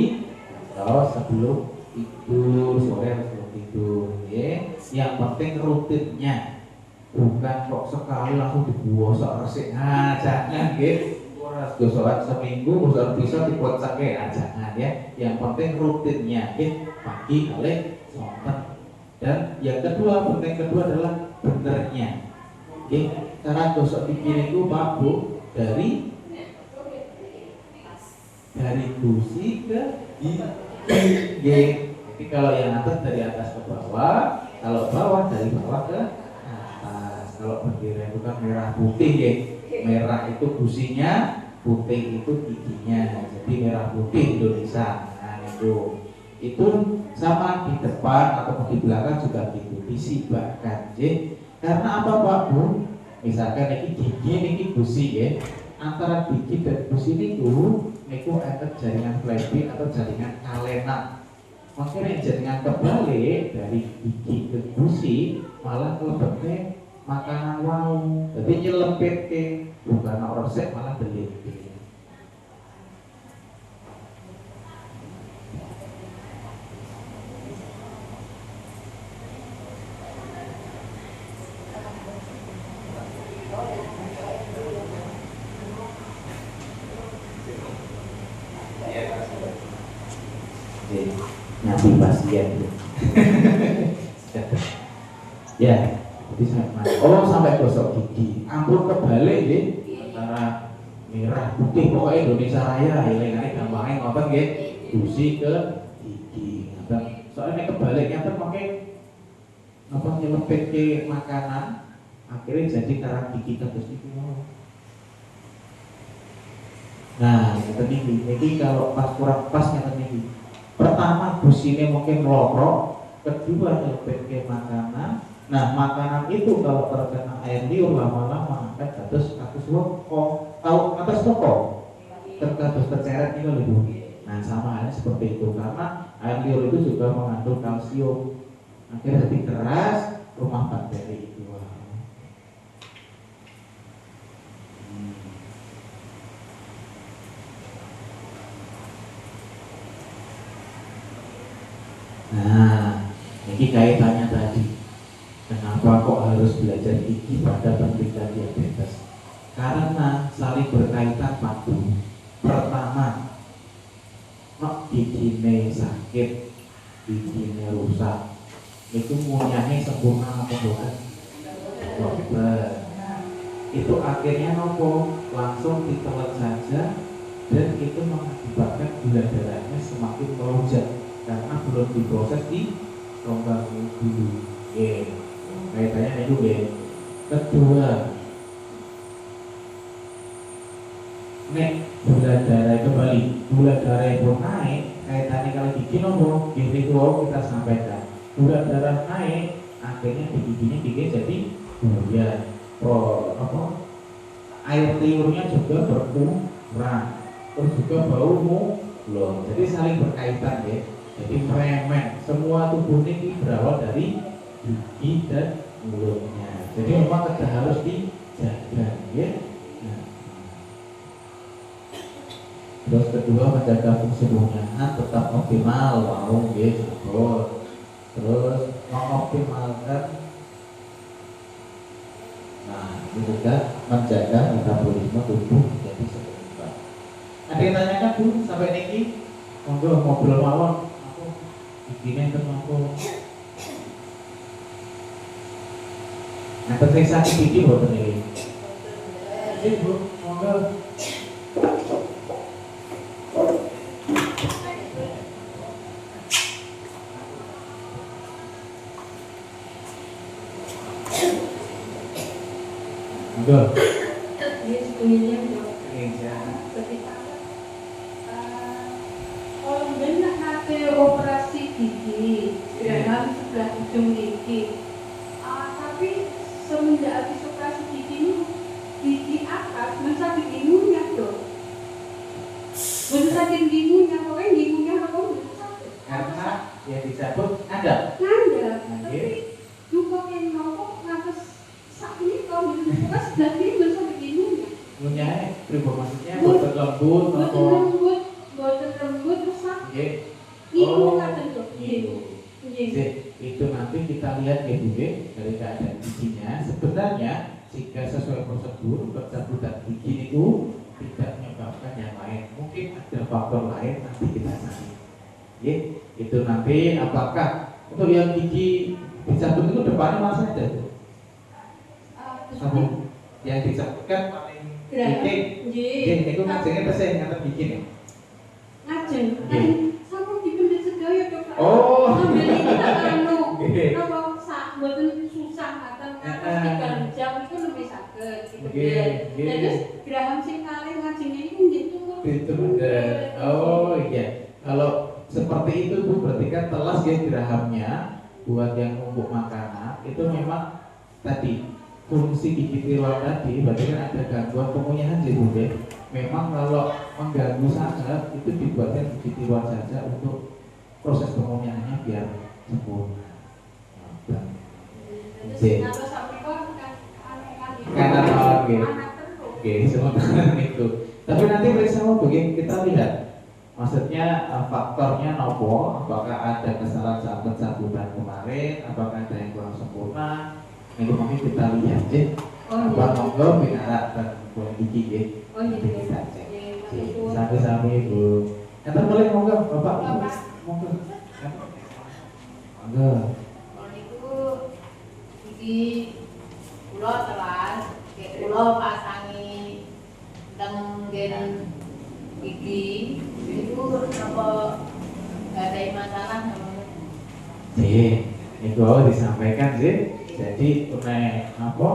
atau sebelum tidur, sore sebelum tidur ya. Yang penting rutinnya, bukan kok sekali langsung digosok resik. Nah jangan gitu, gosokan seminggu gosok bisa dikocak ya, jangan ya. Yang penting rutinnya gitu, pagi kali sonten. Dan yang kedua, penting kedua adalah benernya gitu. Cara gosok gigi itu Pak Bu dari gusi ke gigi. Jadi kalau yang atas dari atas ke bawah, kalau bawah dari bawah ke atas. Kalau bendera itu kan merah putih ya. Merah itu gusinya, putih itu giginya. Jadi merah putih Indonesia. Nah itu sama di depan atau di belakang juga gitu disibakkan. Karena apa Pak Bu? Misalkan ini gigi, ini gusi ya. Antara gigi dan gusi niku enten jaringan flabby atau jaringan kalena. Makanya jaringan kebalik dari gigi ke gusi malah kelebetnya makanan wau. Jadi nyelepet ke bukan resep malah delik. nyambi pasien. Ya, jadi sampai gosok gigi. Ampun kebalik nggih antara merah putih pokoknya Indonesia Raya ini gampangnya ngotot nggih gusi ke gigi. Soalnya kebalik ngotot pakai apa nyelepet ke makanan akhirnya jadi karang gigi terus itu. Nah, ini kalau pas kurang pas ini. Pertama busine mungkin lorok, kedua nyelepet ke makanan. Nah, makanan itu kalau terkena air liur lama-lama akan terus kasus rokok, tahu atas rokok, terus terceret ini loh. Nah, sama halnya seperti itu karena air liur itu juga mengandung kalsium. Akhirnya jadi keras rumah bakteri itu. Nah, ini kaitannya tadi. Kenapa kok harus belajar gigi pada penderita diabetes? Karena saling berkaitan padu. Pertama, gigine sakit, gigine rusak, itu ngunyahnya sempurna apa bukan? Itu akhirnya nopo langsung ditelan saja dan itu mengakibatkan gula darahnya semakin melonjak karena belum diproses di rongga dulu. Kaitannya itu ya. Kedua, nek gula darah kembali, gula darah pun naik, kaitannya kalau gigi nopo, gigi kita sampaikan. Gula darah naik, akhirnya di giginya gigi jadi buyar. Air liurnya juga berkurang, terus juga bau mulut. Jadi saling berkaitan ya. Jadi meremeh, semua tubuh ini berawal dari gigi dan mulutnya. Jadi memang kita harus dijaga ya. Nah. Terus kedua menjaga fungsi ruangan tetap optimal, warung ya, terus mengoptimalkan. Nah, ini juga menjaga metabolisme tubuh jadi seimbang. Ada yang tanyakan Bu sampai niki? Monggo ngobrol mawon. Begini kan aku. Nah, penting sakit gigi buat ini. Jadi Bu, monggo. Monggo. Ini sebelumnya dok. Iya. Kalau benar nanti operasi gigi, dalam sebelah hidung gigi. Tapi semenjak habis operasi gigi ini, gigi atas sakit giginya dok. Bener sakit giginya, pokoknya giginya apa sakit. Karena yang dicabut ada. Ada, tapi juga yang nopo ngatas sakit kalau bener sebelah kiri bener sakit giginya. Punya maksudnya boten lembut atau boten lembut terus sakit. Oh, Itu itu nanti kita lihat ya Bu dari keadaan giginya. Sebenarnya jika sesuai prosedur pencabutan gigi itu tidak menyebabkan yang lain. Mungkin ada faktor lain nanti kita cari. Ya, itu nanti apakah untuk yang gigi dicabut itu depannya masih ada? Sama yang dicabut kan paling gigi. Itu ngajengnya pesen ngatain gigi nih. Ngajeng. Sama dipendhet sedaya dok. Oh. Ambil ini tak anu. Apa sak mboten susah ngaten ngaten 3 jam itu lebih sakit dipendhet. Terus geraham sing kalih ngajeng ini gitu. Itu benar. Oh iya. Kalau seperti itu Bu berarti kan telas ya gerahamnya buat yang numpuk makanan itu memang tadi fungsi gigi tiruan tadi berarti kan ada gangguan pemunyahan sih Bu ya. Memang kalau mengganggu saja itu dibuatkan gigi tiruan saja untuk proses pemunyahannya biar sempurna. Terus sampai kok Kanan oke, sementara itu. Tapi nanti periksa Bu kita lihat. Maksudnya faktornya nopo, apakah ada kesalahan saat pencabutan kemarin, apakah ada yang kurang sempurna, itu mungkin kita lihat deh. Apa monggo binara dan boleh gigi ya. Nanti kita cek. Sampai-sampai Bu. Nanti boleh monggo Bapak Ibu. monggo. Monggo. Kalau niku iki kula telas, kula pasangi tenggen gigi niku napa ada masalah namanya? Niku disampaikan sih. Jadi apa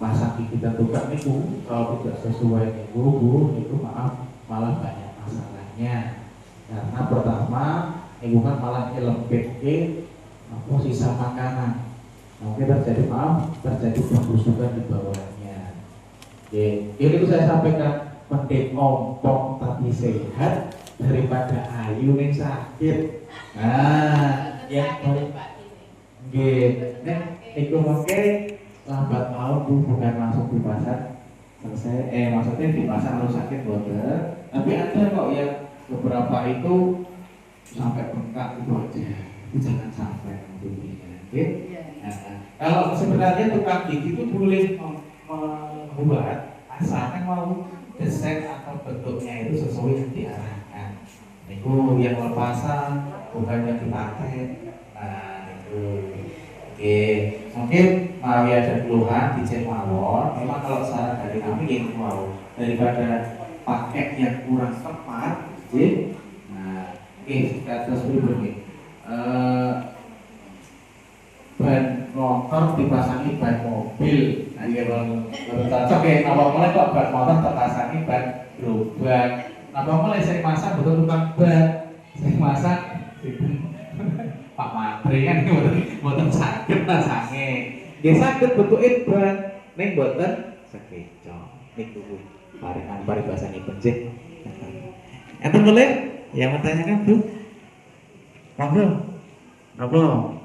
pasang gigi tentukan niku kalau tidak sesuai niku maaf malah banyak masalahnya. Karena pertama niku kan malah nyelempit apa sisa makanan. Mungkin terjadi pembusukan di bawahnya. Ini itu saya sampaikan mending ompong tapi sehat daripada ayu ning sakit. Nah, yang nggih, iku mengke lambat laun bukan langsung dipasang selesai, maksudnya dipasang lalu sakit boten. Tapi ada kok yang beberapa itu sampai bengkak itu aja. Itu jangan sampai nanti. Oke? Kalau sebenarnya tukang gigi itu boleh membuat asalkan mau desain atau bentuknya itu sesuai yang diarahkan. Itu yang lepasan bukan yang dipakai. Nah itu. Oke, mungkin mau ada keluhan dicek mawon. Memang kalau saran dari kami yang mau daripada pakai yang kurang tepat, nah, oke kita terus berikutnya. Ban motor dipasangi ban mobil. Nah, iya bang, cocok ya. Napa mulai kok ban motor terpasangi ban gerobak? Napa mulai saya masak betul tukang ban? Saya masak Pak Mantri kan boten sakit rasane. Nggih saged bentuke ban ning boten sekeco. Niku paribasanipun sih. Enten boleh yang bertanyakan Bu? Monggo. Ngobrol.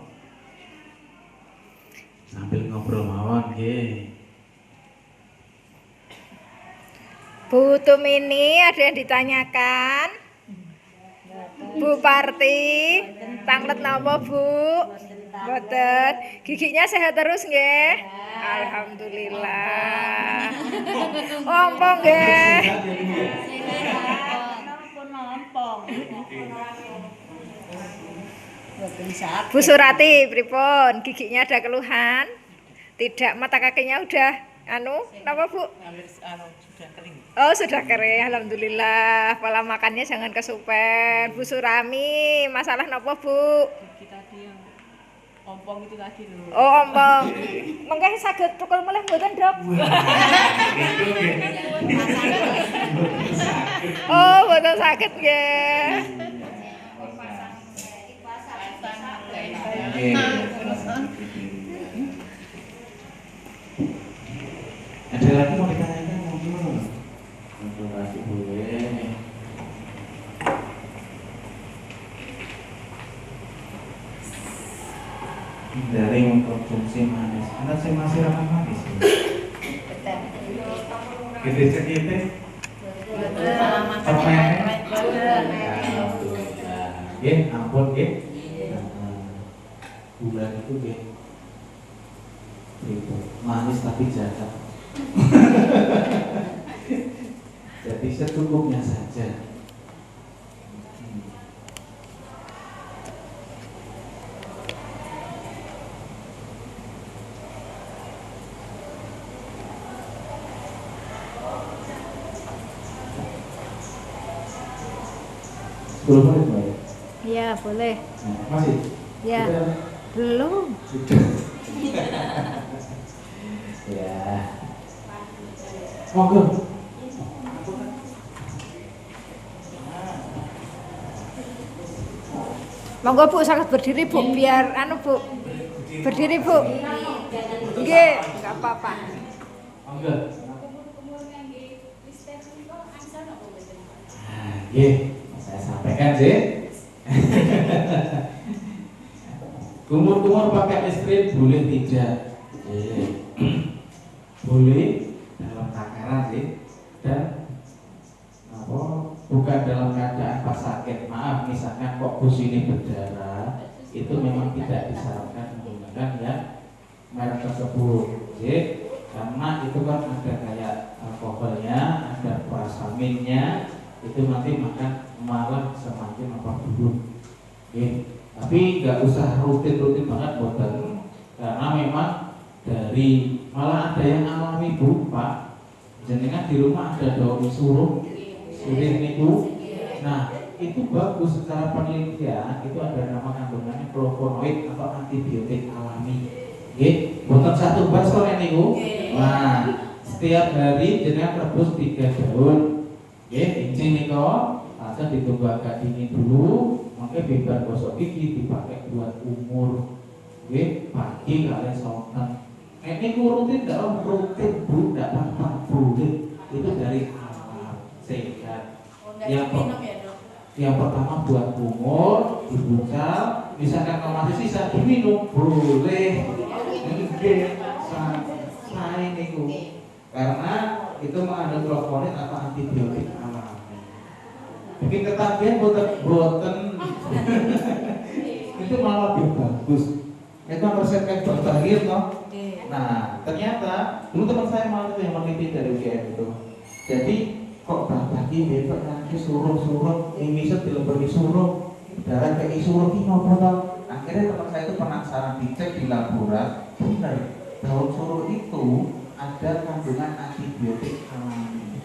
Sambil ngobrol mawon nggih. Bu Tumini ada yang ditanyakan? Bu Parti, tanglet napa Bu? Boten. Giginya sehat terus nggih? Alhamdulillah. Ompong nggih. Bu Surati, pripun? Giginya ada keluhan? Tidak, mata kakinya udah napa Bu? Sudah kering. Oh sudah kering, alhamdulillah. Pola makannya jangan kesupen. Bu Surami, masalah napa Bu? Gigi tadi yang ompong itu tadi loh. Oh ompong. Mengke saged tukul mulih mboten Dok? Oh mboten saged nggih. Ada lagi mau ditanyakan monggo. Untuk kasih boleh. Dari mengkonsumsi manis. Anak saya masih ramah manis. Gede sedikit. Ya, ampun ya. Bulan itu ya. Manis tapi jahat. Jadi secukupnya saja. Belum boleh Mbak? Iya boleh. Masih? Ya. Belum. Ya. Monggo. Monggo Bu, sangat berdiri Bu, biar Bu. Berdiri Bu. Nggih, enggak apa-apa. Monggo. Nggih, saya sampaikan sih. Kumur-kumur pakai istri boleh tidak? Boleh dalam takaran sih, dan bukan dalam keadaan pas sakit. Maaf, misalkan kok bus ini berdarah, itu memang tidak disarankan menggunakan ya merek tersebut, karena itu kan ada kayak alkoholnya, ada parasaminnya, itu nanti makan malah semakin buruk. Tapi nggak usah rutin-rutin banget boten, karena memang dari malah ada yang alami Bu Pak, jenengan di rumah ada daun suruh sirih niku. Nah itu bagus secara penelitian, itu ada nama kandungannya flavonoid atau antibiotik alami. Boten satu bas sore niku. Nah setiap hari jenengan rebus 3 daun. Inci niko, langsung ditunggu agak dingin dulu. Makanya bebas gosok gigi dipakai buat umur. Pagi kalian sonten. Ini rutin tidak rutin Bu, tidak apa-apa boleh. Itu dari alam sehat. Yang pertama buat umur, dibuka. Misalkan kalau masih sisa diminum boleh. Saya niku. Karena itu mengandung flavonoid atau antibiotik alami. Bikin ketagihan boten itu malah lebih bagus. Itu resep dokter toh. Nah ternyata dulu teman saya malah itu yang meneliti dari UGM itu. Jadi kok bagi bebek nanti suruh ini dilebur suruh darah kayak suruh ini apa toh. Akhirnya teman saya itu penasaran, dicek di laboratorium, benar daun suruh itu ada kandungan antibiotik alami.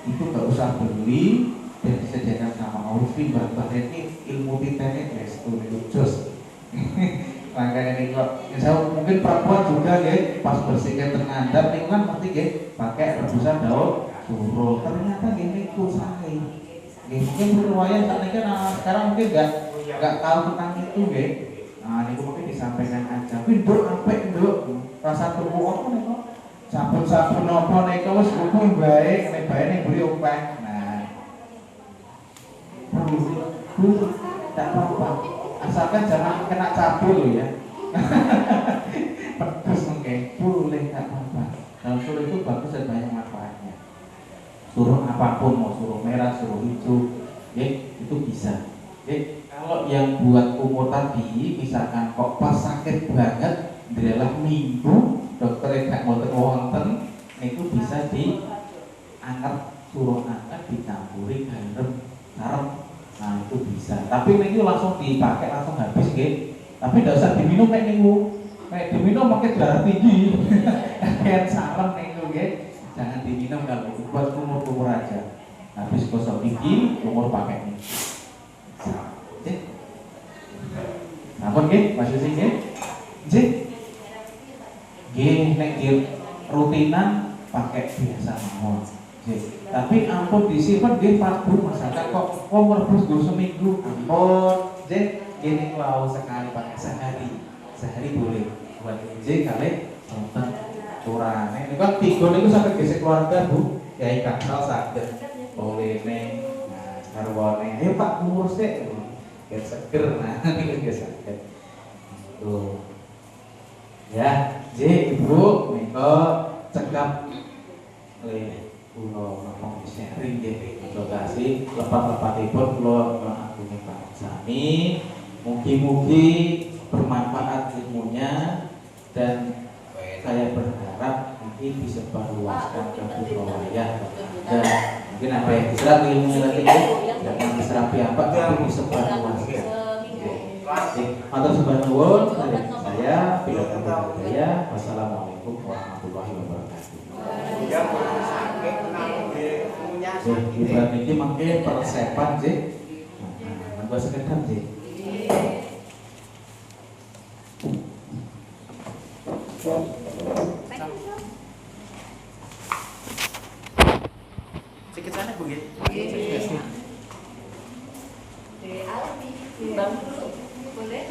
Itu gak usah beli dan disediakan sama Aurifin. Mbak ini ilmu titenik ya, itu jos. Makanya ini kok, misalnya mungkin perempuan juga ya, pas bersihkan terngandap itu kan pasti ya pakai rebusan daun suruh. Ternyata gini kusai. Mungkin riwayat kan sekarang mungkin nggak tahu tentang itu ya. Nah ini mungkin disampaikan aja. Window apa itu? Rasa tubuh apa nih kok? Sabun apa nih kok? Wes hukum baik, nih baik nih beli openg. Nah, tidak apa-apa. Asalkan jangan kena cabul ya. Pedas mungkin boleh, tidak apa-apa. Daun suruh itu bagus dan banyak manfaatnya. Suruh apapun, mau suruh merah, suruh hijau, itu bisa. Kalau yang buat umur tadi, misalkan kok pas sakit banget, adalah minggu, dokter tidak mau wonten, itu bisa diangkat, suruh angkat, dicampuri garam. Nah itu bisa. Tapi ini langsung dipakai langsung habis, tapi tidak usah diminum kayak minggu. Kayak diminum makin darah tinggi, kayak sarem minggu, jangan diminum kalau buat umur aja. Habis gosok gigi, umur pakai ini. Ampun Mas Yusi nek rutinan pakai biasa mawon. Tapi ampun disimpan pardu masakan kok merebus go seminggu. Ampun, gini wow sekali pakai sehari boleh. Buat kali sonten curane. Ini kan tiga niku sampai gesek keluarga Bu. Yai Kakal saged. Boleh nih. Nah, sarwane. Ayo Pak ngurus deh. Biar seger, nah ini biasa. Tuh, ya, Ibu, Miko cekap oleh pulau ngomong sharing lokasi lepat-lepatipun pulau ngagumi Pak Sami. Mugi-mugi bermanfaat ilmunya dan saya berharap ini disebarluaskan ke wilayah dan mungkin apa yang diserap ilmunya tadi jangan diserapi apa tapi disebarluaskan. Matur sembah nuwun dari saya bila saya. Wassalamualaikum warahmatullahi wabarakatuh. Ibarat ini mungkin persiapan gua sekedar Sikit sana Bu nggih. Bang dulu boleh?